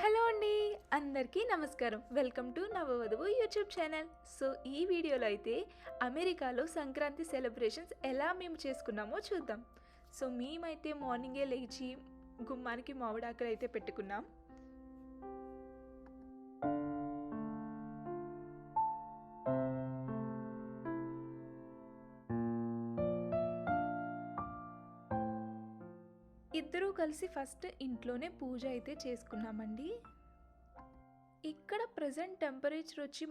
Hello అండి, అందరికీ నమస్కారం. Welcome to Navavadhuvu YouTube channel. So ఈ వీడియోలో అయితే అమెరికాలో సంక్రాంతి సెలబ్రేషన్స్ ఎలా మేము చేసుకున్నామో చూద్దాం. సో మేమైతే మార్నింగే లేచి గుమ్మానికి మామిడాకులు అయితే పెట్టుకున్నాం. ఇద్దరూ కలిసి ఫస్ట్ ఇంట్లోనే పూజ అయితే చేసుకున్నామండి. ఇక్కడ ప్రజెంట్ టెంపరేచర్ వచ్చి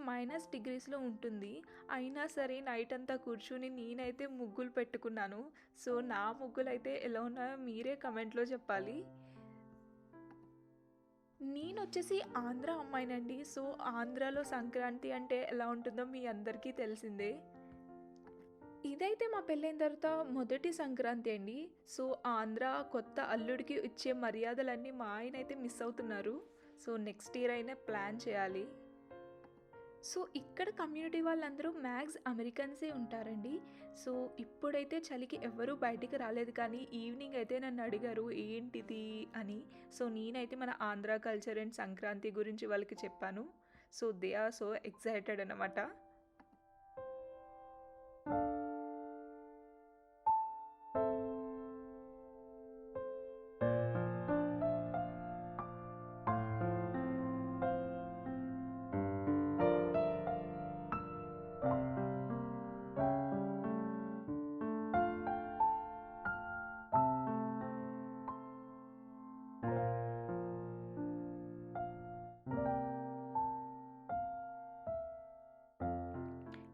-డిగ్రీస్లో ఉంటుంది. అయినా సరే నైట్ అంతా కూర్చుని నేనైతే ముగ్గులు పెట్టుకున్నాను. సో నా ముగ్గులు అయితే ఎలా ఉన్నాయో మీరే కమెంట్లో చెప్పాలి. నేను వచ్చేసి ఆంధ్ర అమ్మాయినండి. సో ఆంధ్రాలో సంక్రాంతి అంటే ఎలా ఉంటుందో మీ అందరికీ తెలిసిందే. ఇదైతే మా పెళ్ళైన తర్వాత మొదటి సంక్రాంతి అండి. సో ఆంధ్ర కొత్త అల్లుడికి ఇచ్చే మర్యాదలన్నీ మా ఆయన అయితే మిస్ అవుతున్నారు. సో నెక్స్ట్ ఇయర్ అయినా ప్లాన్ చేయాలి. సో ఇక్కడ కమ్యూనిటీ వాళ్ళందరూ మ్యాక్స్ అమెరికన్సే ఉంటారండి. సో ఇప్పుడైతే చలికి ఎవ్వరూ బయటికి రాలేదు, కానీ ఈవినింగ్ అయితే నన్ను అడిగారు ఏంటిది అని. సో నేనైతే మన ఆంధ్ర కల్చర్ అండ్ సంక్రాంతి గురించి వాళ్ళకి చెప్పాను. So they are so excited అనమాట.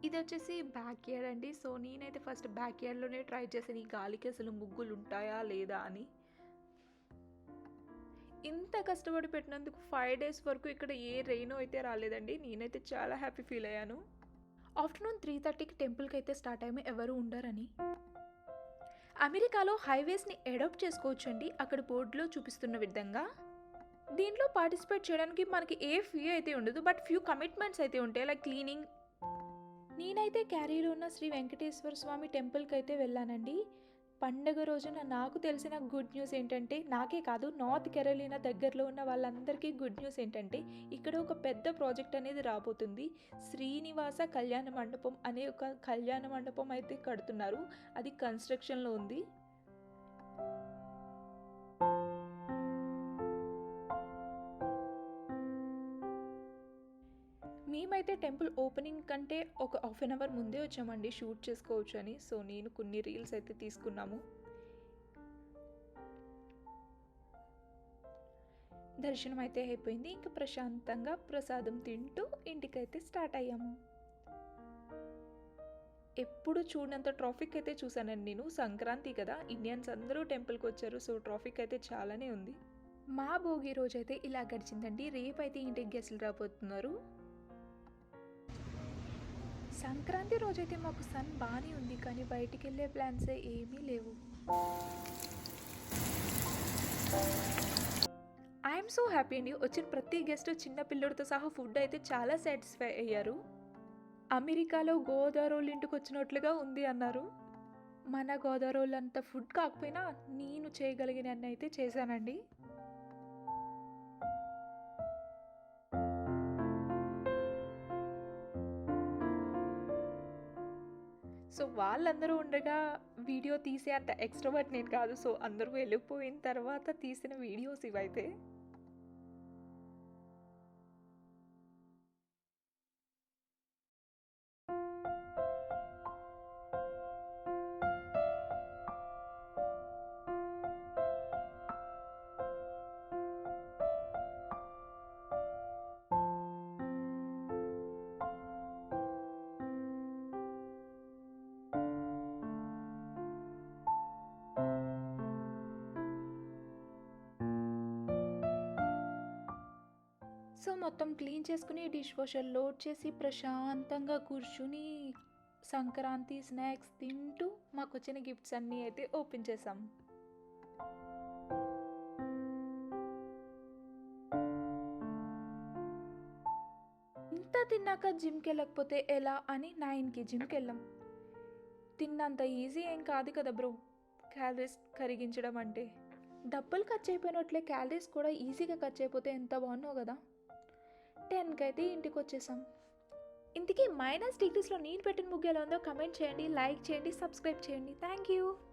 ఇది వచ్చేసి బ్యాక్ యార్డ్ అండి. సో నేనైతే ఫస్ట్ బ్యాక్ యార్డ్లోనే ట్రై చేశాను ఈ గాలికి అసలు ముగ్గులు ఉంటాయా లేదా అని. ఇంత కష్టపడి పెట్టినందుకు 5 డేస్ వరకు ఇక్కడ ఏ రెయిన్ అయితే రాలేదండి. నేనైతే చాలా హ్యాపీ ఫీల్ అయ్యాను. ఆఫ్టర్నూన్ 3:30కి టెంపుల్కి అయితే స్టార్ట్ అయ్యాము, ఎవరు ఉండరని. అమెరికాలో హైవేస్ని అడాప్ట్ చేసుకోవచ్చండి అక్కడ బోర్డులో చూపిస్తున్న విధంగా. దీంట్లో పార్టిసిపేట్ చేయడానికి మనకి ఏ ఫీ అయితే ఉండదు, బట్ ఫ్యూ కమిట్మెంట్స్ అయితే ఉంటాయి, లైక్ క్లీనింగ్. నేనైతే క్యారీలో ఉన్న శ్రీ వెంకటేశ్వర స్వామి టెంపుల్కి అయితే వెళ్ళానండి. పండగ రోజున నాకు తెలిసిన గుడ్ న్యూస్ ఏంటంటే, నాకే కాదు నార్త్ కెరోలినా దగ్గరలో ఉన్న వాళ్ళందరికీ గుడ్ న్యూస్ ఏంటంటే, ఇక్కడ ఒక పెద్ద ప్రాజెక్ట్ అనేది రాబోతుంది. శ్రీనివాస కళ్యాణ మండపం అనే ఒక కళ్యాణ మండపం అయితే కడుతున్నారు. అది కన్స్ట్రక్షన్లో ఉంది. మేమైతే టెంపుల్ ఓపెనింగ్ కంటే ఒక హాఫ్ అన్ అవర్ ముందే వచ్చామండి షూట్ చేసుకోవచ్చు అని. సో నేను కొన్ని రీల్స్ అయితే తీసుకున్నాము. దర్శనం అయితే అయిపోయింది. ఇంకా ప్రశాంతంగా ప్రసాదం తింటూ ఇంటికైతే స్టార్ట్ అయ్యాము. ఎప్పుడు చూడనంత ట్రాఫిక్ అయితే చూసానండి నేను. సంక్రాంతి కదా, ఇండియన్స్ అందరూ టెంపుల్కి వచ్చారు. సో ట్రాఫిక్ అయితే చాలానే ఉంది. మా భోగి రోజు అయితే ఇలా గడిచిందండి. రేపైతే ఇంటికి గెస్టులు రాబోతున్నారు. సంక్రాంతి రోజైతే మాకు సన్ బాగానే ఉంది, కానీ బయటికి వెళ్ళే ప్లాన్స్ ఏమీ లేవు. ఐఎమ్ సో హ్యాపీ అండి. వచ్చిన ప్రతి గెస్ట్ చిన్న పిల్లడితో సహా ఫుడ్ అయితే చాలా సాటిస్ఫై అయ్యారు. అమెరికాలో గోదావరి ఇంటికి వచ్చినట్లుగా ఉంది అన్నారు. మన గోదావరి అంత ఫుడ్ కాకపోయినా నేను చేయగలిగిన అన్ని అయితే చేశానండి. సో వాళ్ళందరూ ఉండగా వీడియో తీసే అంత ఎక్స్ట్రోవర్ట్ నేను కాదు. సో అందరూ వెళ్ళిపోయిన తర్వాత తీసిన వీడియోస్ ఇవైతే. సో మొత్తం క్లీన్ చేసుకుని డిష్ వాషర్ లోడ్ చేసి ప్రశాంతంగా కూర్చుని సంక్రాంతి స్నాక్స్ తింటూ మాకు వచ్చిన గిఫ్ట్స్ అన్నీ అయితే ఓపెన్ చేసాం. ఇంత తిన్నాక జిమ్కి వెళ్ళకపోతే ఎలా అని 9కి జిమ్కి వెళ్ళాం. తిన్నంత ఈజీ ఏం కాదు కదా బ్రో క్యాలరీస్ కరిగించడం అంటే. డబ్బులు ఖర్చు అయిపోయినట్లే క్యాలరీస్ కూడా ఈజీగా ఖర్చు అయిపోతే ఎంత బాగున్నావు కదా. 10కి అయితే ఇంటికి వచ్చేసాం. ఇంతకీ -డిగ్రీస్లో నేను పెట్టిన ముగ్గు ఎలా ఉందో కమెంట్ చేయండి, లైక్ చేయండి, సబ్స్క్రైబ్ చేయండి. Thank you.